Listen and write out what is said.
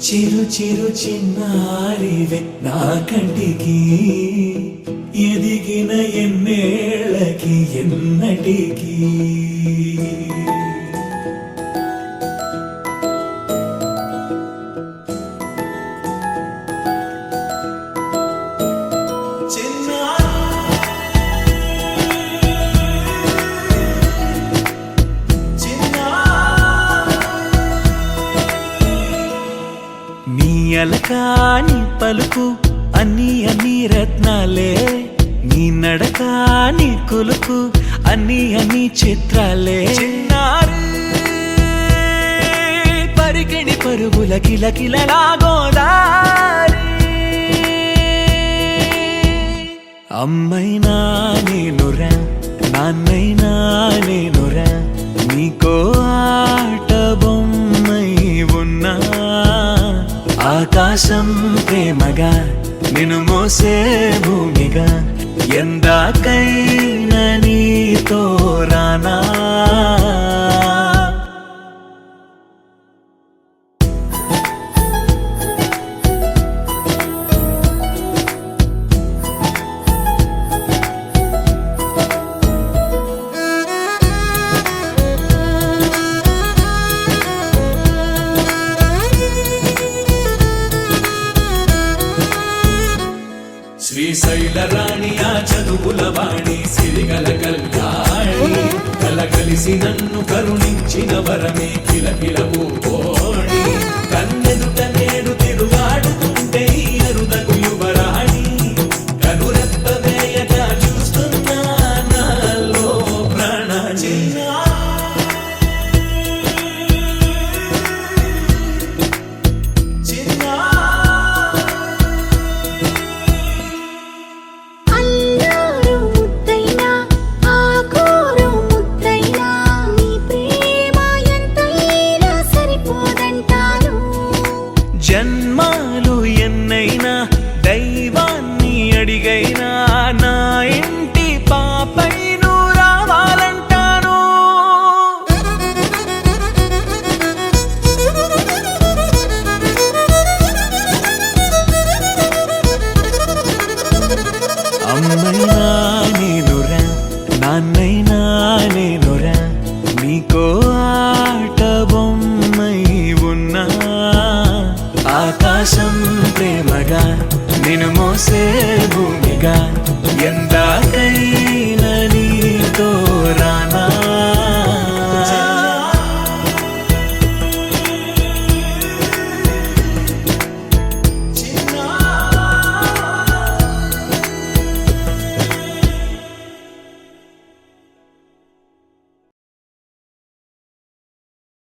చిరు చిరు చిన్నారివే నా కంటికి ఎదిగిన ఎన్నేళ్ళకి ఎన్నటికి అలకాని పలుకు అన్ని అన్ని రత్నాలే నీ నడకాని కొలుకు అన్ని అన్ని చిత్రాలే పరికిణి పరుగుల కిలకిలలాగోదారి అమ్మైనా నేనురా నాన్నైనా నేనురా నీకో ఆట బొమ్మై ఉన్నా ఆకాశం ప్రేమగా నిన్ను మోసే భూమిగా ఎందాకైనా నీతో రానా శ్రీశైల రాణి ఆ చదువుల వాణి సిరిగల కళ్యాణి కలగలిసి నన్ను కరుణించిన వరమే కిలకిల పూకోణి కన్నెదుట నేడు తిరుగాడుతుంటే ఈ అరుదకు యువరాణి కనురెప్ప వేయగా చూస్తున్నా నాలో ప్రాణ జన్మాలు ఎన్నైనా దైవాన్ని అడిగైనా నా ఇంటి పాపై నువ్వు రావాలంటాను అమ్మైనా నేనురా నాన్నైనా నేనురా నీకో ఆట బొమ్మై ఉన్నా ఆకాశం ప్రేమగా నిన్ను మోసే భూమిగా